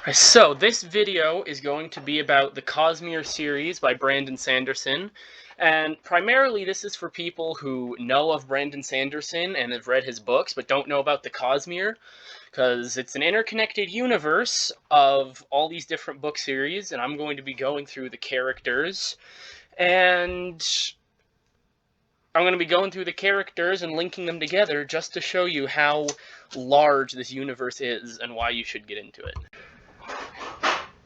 So this video is going to be about the Cosmere series by Brandon Sanderson, and primarily this is for people who know of Brandon Sanderson and have read his books but don't know about the Cosmere, because it's an interconnected universe of all these different book series, and I'm going to be going through the characters, and I'm going to be going through the characters and linking them together just to show you how large this universe is and why you should get into it.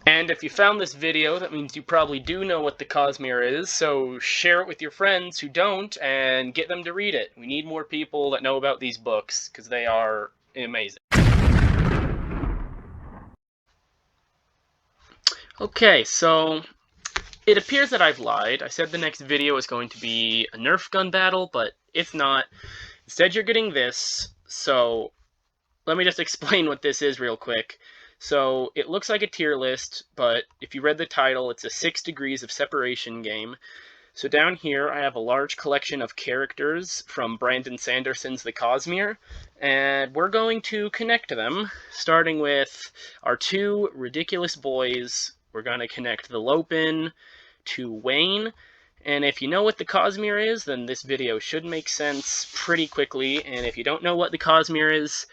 And if you found this video, that means you probably do know what the Cosmere is, so share it with your friends who don't and get them to read it. We need more people that know about these books, because they are amazing. Okay, so it appears that I've lied. I said the next video is going to be a Nerf gun battle, but it's not. Instead, you're getting this, so let me just explain what this is real quick. So it looks like a tier list, but if you read the title, it's a 6 degrees of separation game. So down here, I have a large collection of characters from Brandon Sanderson's The Cosmere, and we're going to connect them, starting with our two ridiculous boys. We're going to connect the Lopin to Wayne, and if you know what the Cosmere is, then this video should make sense pretty quickly, and if you don't know what the Cosmere is,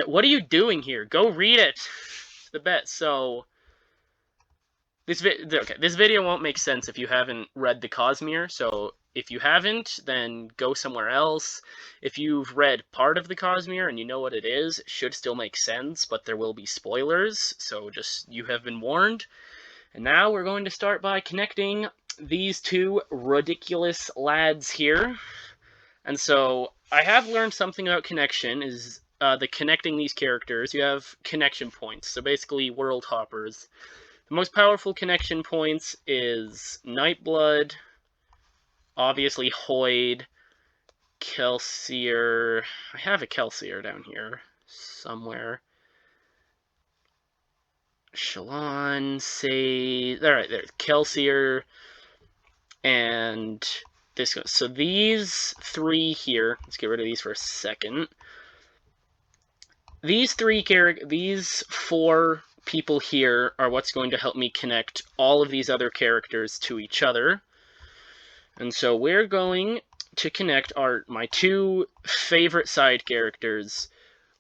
what are you doing here? Go read it. It's the bet. So this video won't make sense if you haven't read the Cosmere. So if you haven't, then go somewhere else. If you've read part of the Cosmere and you know what it is, it should still make sense, but there will be spoilers. So just you have been warned. And now we're going to start by connecting these two ridiculous lads here. And so I have learned something about connection is the connecting these characters. You have connection points, so basically world hoppers. The most powerful connection points is Nightblood, obviously Hoyd, Kelsier. I have a Kelsier down here somewhere. Shalon, say, alright, there's Kelsier, and this goes. So these three here, let's get rid of these for a second. These four people here are what's going to help me connect all of these other characters to each other. And so we're going to connect my two favorite side characters,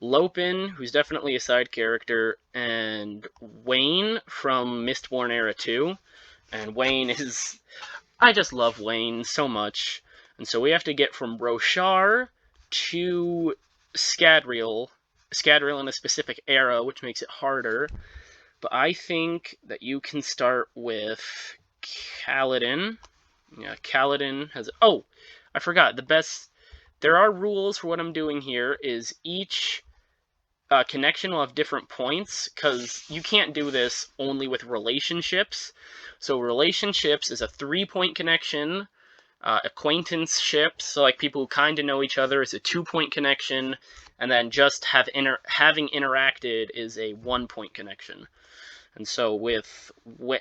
Lopin, who's definitely a side character, and Wayne from Mistborn Era 2. And Wayne is... I just love Wayne so much. And so we have to get from Roshar to Scadrial in a specific era, which makes it harder. But I think that you can start with Kaladin. Yeah, Kaladin has... Oh, I forgot. There are rules for what I'm doing here, is each connection will have different points, because you can't do this only with relationships. So relationships is a 3-point connection. Acquaintanceships, so like people who kind of know each other, is a 2-point connection, and then just having interacted is a 1-point connection. And so with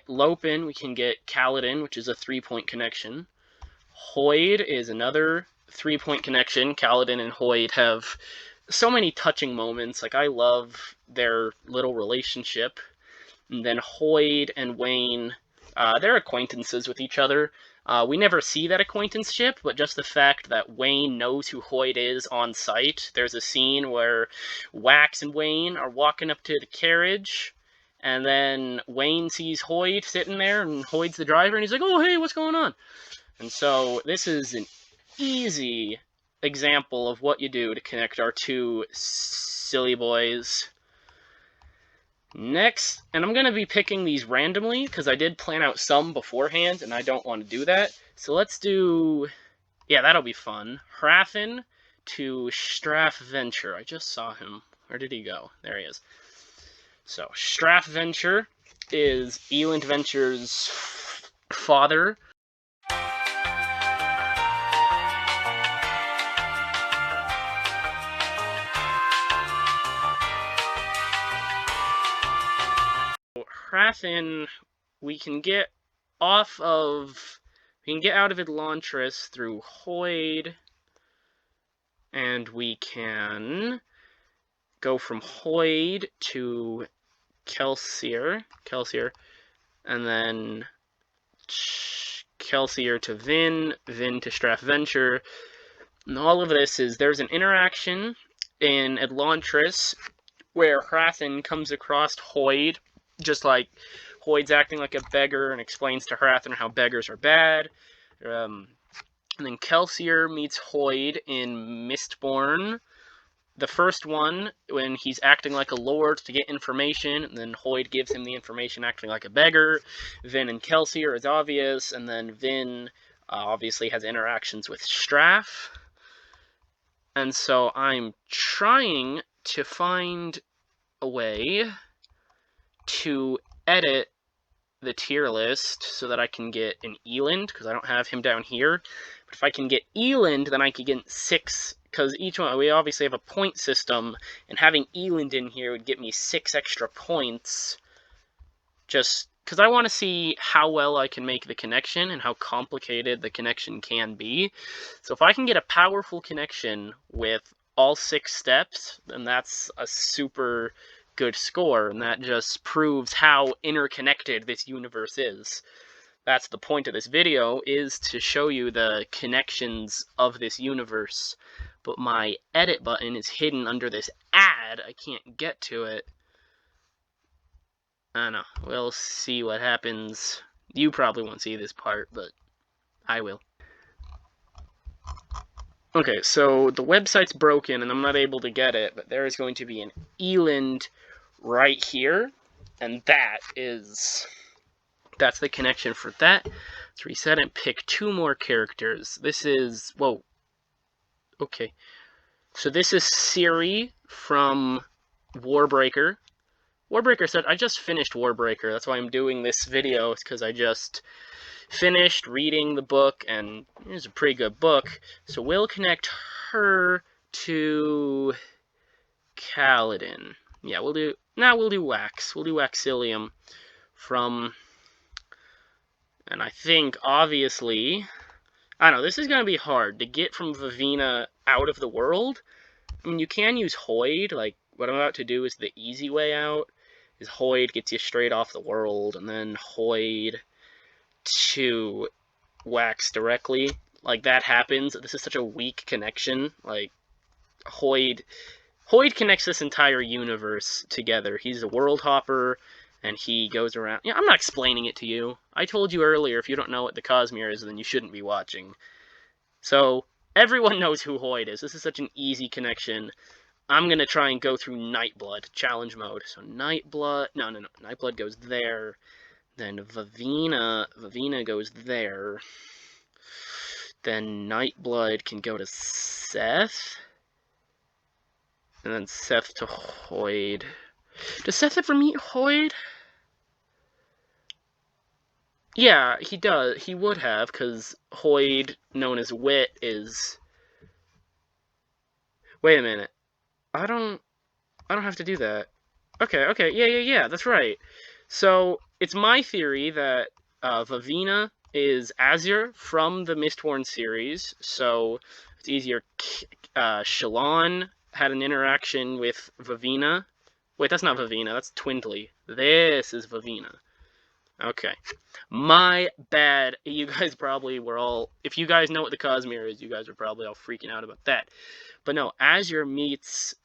Lopin, we can get Kaladin, which is a 3-point connection. Hoyd is another 3-point connection. Kaladin and Hoyd have so many touching moments. Like, I love their little relationship. And then Hoyd and Wayne, they're acquaintances with each other. We never see that acquaintanceship, but just the fact that Wayne knows who Hoyd is on sight. There's a scene where Wax and Wayne are walking up to the carriage, and then Wayne sees Hoyd sitting there, and Hoyd's the driver, and he's like, oh, hey, what's going on? And so this is an easy example of what you do to connect our two silly boys. Next, and I'm going to be picking these randomly, because I did plan out some beforehand, and I don't want to do that. So let's do... Yeah, that'll be fun. Hrafn to Strafventure. I just saw him. Where did he go? There he is. So, Strafventure is Elend Venture's father. Hrafn, we can get out of Elantris through Hoyd, and we can go from Hoyd to Kelsier, and then Kelsier to Vin to Straff Venture. And all of this is, there's an interaction in Elantris where Hrathen comes across Hoid, just like Hoid's acting like a beggar and explains to Hrathen how beggars are bad. And then Kelsier meets Hoid in Mistborn. The first one, when he's acting like a lord to get information, and then Hoid gives him the information acting like a beggar. Vin and Kelsier is obvious, and then Vin obviously has interactions with Straff. And so I'm trying to find a way to edit the tier list so that I can get an Eland, because I don't have him down here. But if I can get Eland, then I could get 6, because each one, we obviously have a point system, and having Eland in here would get me 6 extra points, just because I want to see how well I can make the connection and how complicated the connection can be. So if I can get a powerful connection with all 6 steps, then that's a super good score, and that just proves how interconnected this universe is. That's the point of this video, is to show you the connections of this universe. But my edit button is hidden under this ad. I can't get to it. I don't know. We'll see what happens. You probably won't see this part, but I will. Okay, so the website's broken and I'm not able to get it, but there is going to be an Eland right here, and that's the connection for that. Let's reset and pick 2 more characters. This is, whoa. Okay. So this is Ciri from Warbreaker. Warbreaker said, I just finished Warbreaker. That's why I'm doing this video. It's because I just finished reading the book, and it's a pretty good book. So we'll connect her to Kaladin. Yeah, we'll do Wax. We'll do Waxilium from, and I think, obviously, I don't know, this is going to be hard to get from Vivina out of the world. I mean, you can use Hoid, like, what I'm about to do is the easy way out, is Hoid gets you straight off the world, and then Hoid to Wax directly. Like, that happens. This is such a weak connection. Like, Hoid connects this entire universe together. He's a world hopper, and he goes around. Yeah, I'm not explaining it to you. I told you earlier, if you don't know what the Cosmere is, then you shouldn't be watching. So, everyone knows who Hoid is. This is such an easy connection. I'm going to try and go through Nightblood, challenge mode. So Nightblood, no, Nightblood goes there. Then Vivina goes there. Then Nightblood can go to Seth. And then Seth to Hoid. Does Seth ever meet Hoid? Yeah, he does. He would have, because Hoid, known as Wit, is... Wait a minute. I don't have to do that. Okay, yeah, that's right. So, it's my theory that Vivina is Azure from the Mistborn series, so it's easier. Shallan had an interaction with Vivina. Wait, that's not Vivina, that's Twindly. This is Vivina. Okay. My bad. You guys probably were all... If you guys know what the Cosmere is, you guys are probably all freaking out about that. But no, Azure meets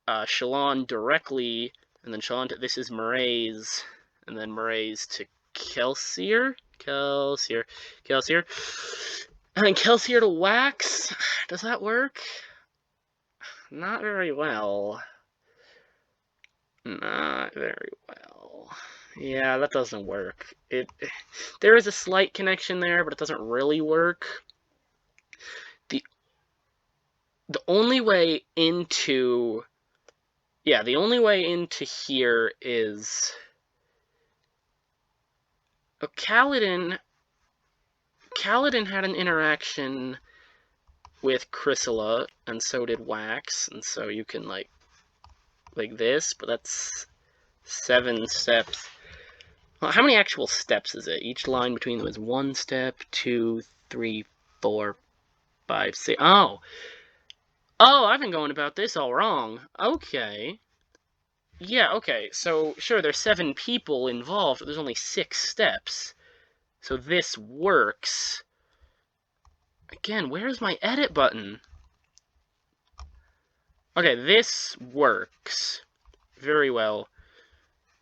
Shallan directly, and then Shallan to... This is Mraize, and then Mraize to Kelsier. And then Kelsier to Wax. Does that work? Not very well. Not very well. Yeah, that doesn't work. There is a slight connection there, but it doesn't really work. The only way into... Yeah, the only way into here is... Oh, Kaladin had an interaction with Chrysilla, and so did Wax, and so you can, like this, but that's 7 steps. Well, how many actual steps is it? Each line between them is 1 step, 2, 3, 4, 5, 6. Oh, I've been going about this all wrong. Okay. Yeah, okay, so sure, there's 7 people involved, but there's only 6 steps. So this works. Again, where's my edit button? Okay, this works very well,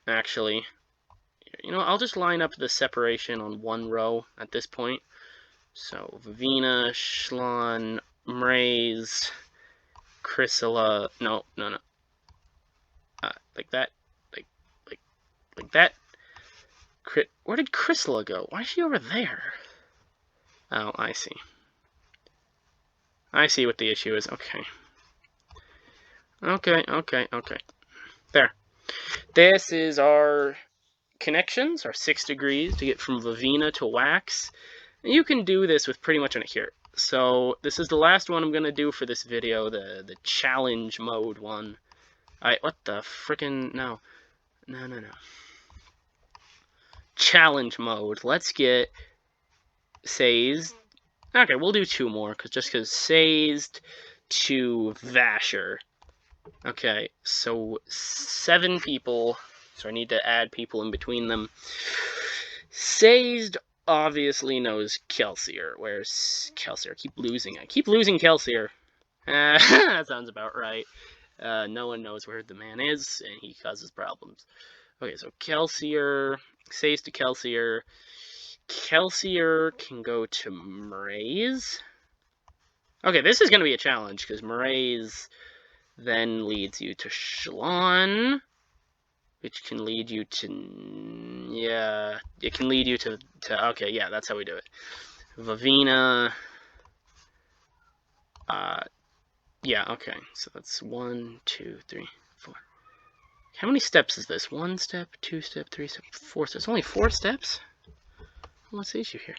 actually. You know, I'll just line up the separation on one row at this point. So, Vivina, Schlon, Mraze, Chrysilla, no. Like that, like that. Where did Chrysilla go? Why is she over there? Oh, I see. I see what the issue is. Okay. Okay. There. This is our connections, our 6 degrees to get from Vivina to Wax. And you can do this with pretty much on it here. So this is the last one I'm going to do for this video, the challenge mode one. What the frickin', no. Challenge mode. Let's get Sazed. Okay, we'll do 2 more, just because Sazed to Vasher. Okay, so 7 people, so I need to add people in between them. Sazed obviously knows Kelsier. Where's Kelsier? I keep losing Kelsier. That sounds about right. No one knows where the man is, and he causes problems. Okay, so Kelsier, Sazed to Kelsier. Kelsier can go to Mraze. Okay, this is going to be a challenge, because Mraze then leads you to Schlon, which can lead you to, yeah, it can lead you to okay, yeah, that's how we do it. Vivina, yeah, okay, so that's 1, 2, 3, 4. How many steps is this? 1 step, 2 step, 3 step, 4 steps. Only 4 steps? What's the issue here?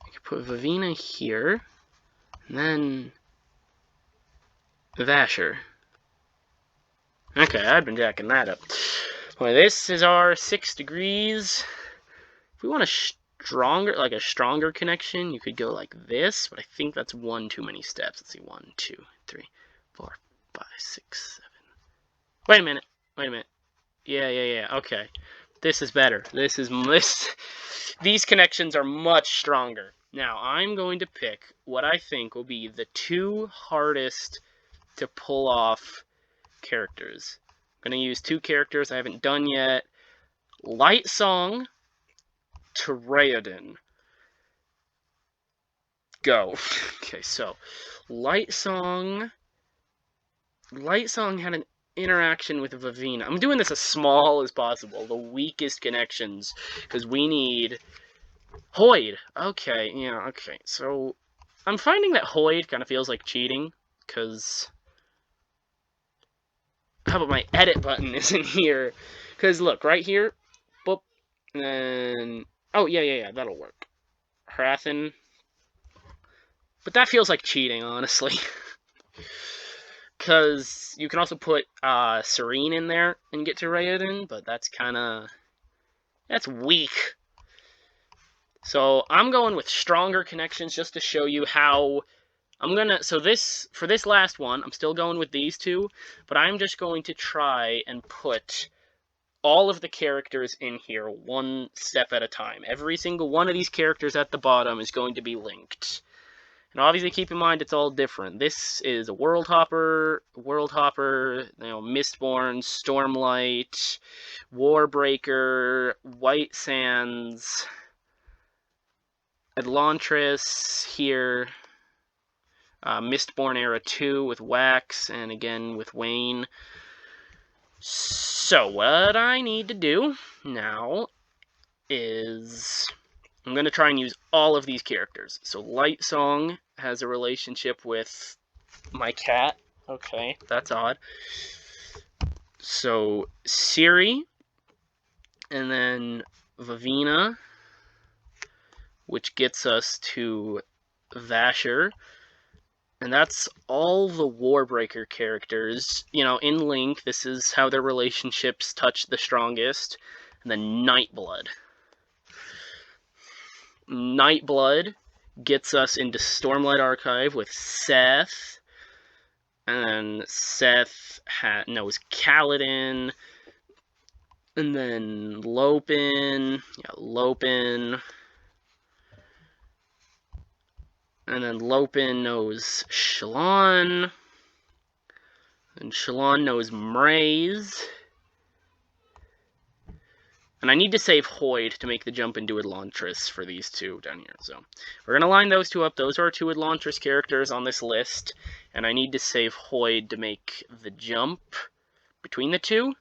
I could put Vivina here, and then Vasher. Okay, I've been jacking that up. Well, this is our 6 degrees. If we want a stronger connection, you could go like this, but I think that's 1 too many steps. Let's see, 1, 2, 3, 4, 5, 6, 7. Wait a minute. Yeah. Okay, this is better. These connections are much stronger. Now I'm going to pick what I think will be the 2 hardest to pull off characters. I'm going to use 2 characters I haven't done yet. Light Song to Raoden. Go. Okay, so Light Song had an interaction with Vivina. I'm doing this as small as possible, the weakest connections, because we need Hoid. Okay, yeah, okay. So I'm finding that Hoid kind of feels like cheating, because how about my edit button isn't here? Because look, right here, boop, and then, oh, yeah, that'll work. Hrathen. But that feels like cheating, honestly. Because you can also put Serene in there and get to Raoden, but that's weak. So I'm going with stronger connections just to show you how so for this last one, I'm still going with these 2, but I'm just going to try and put all of the characters in here 1 step at a time. Every single one of these characters at the bottom is going to be linked. And obviously keep in mind it's all different. This is a World Hopper, Mistborn, Stormlight, Warbreaker, White Sands, Elantris here, Mistborn Era 2 with Wax, and again with Wayne. So what I need to do now is I'm going to try and use all of these characters. So Light Song has a relationship with my cat. Okay, that's odd. So Ciri, and then Vivina, which gets us to Vasher. And that's all the Warbreaker characters. You know, in Link, this is how their relationships touch the strongest. And then Nightblood. Nightblood gets us into Stormlight Archive with Seth. And then Seth knows Kaladin. And then Lopin. Yeah, Lopin. And then Lopin knows Shallan. And Shallan knows Mraze. And I need to save Hoyd to make the jump into Elantris for these two down here. So we're going to line those two up. Those are our two Elantris characters on this list. And I need to save Hoyd to make the jump between the two.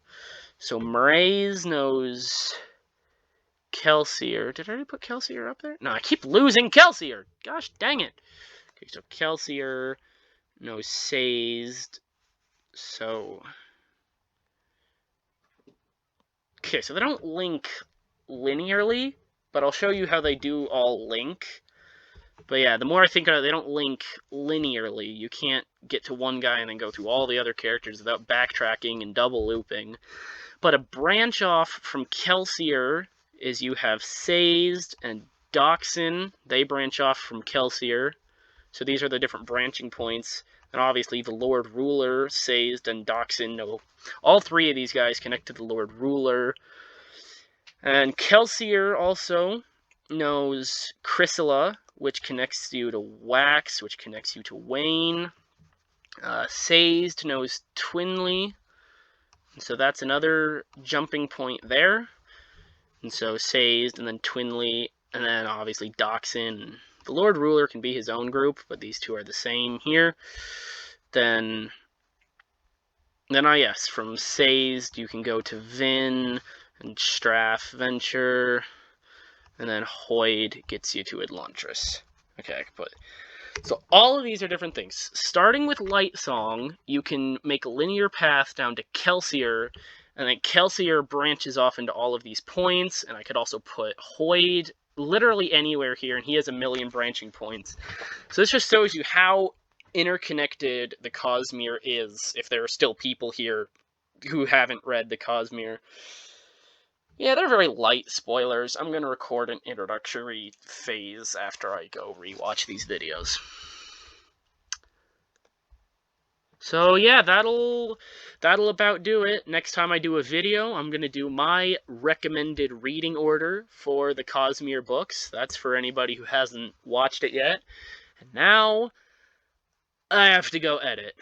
So Mraze knows Kelsier. Did I already put Kelsier up there? No, I keep losing Kelsier. Gosh dang it. Okay, so Kelsier knows Sazed. So... Okay, so they don't link linearly, but I'll show you how they do all link. But yeah, the more I think about it, they don't link linearly. You can't get to one guy and then go through all the other characters without backtracking and double looping. But a branch off from Kelsier is you have Sazed and Doxin. They branch off from Kelsier. So these are the different branching points. And obviously the Lord Ruler, Sazed, and Doxin know all three of these guys connect to the Lord Ruler. And Kelsier also knows Chrysilla, which connects you to Wax, which connects you to Wayne. Sazed knows Twinley. And so that's another jumping point there. And so Sazed, and then Twinley, and then obviously Doxin. The Lord Ruler can be his own group, but these two are the same here. Then yes, from Sazed you can go to Vin and Straff Venture, and then Hoyd gets you to Elantris. Okay, I can put... So all of these are different things. Starting with Light Song, you can make a linear path down to Kelsier, and then Kelsier branches off into all of these points, and I could also put Hoyd literally anywhere here, and he has a million branching points. So this just shows you how interconnected the Cosmere is, if there are still people here who haven't read the Cosmere. Yeah, they're very light spoilers. I'm going to record an introductory phase after I go rewatch these videos. So yeah, that'll about do it. Next time I do a video, I'm going to do my recommended reading order for the Cosmere books. That's for anybody who hasn't watched it yet. And now, I have to go edit.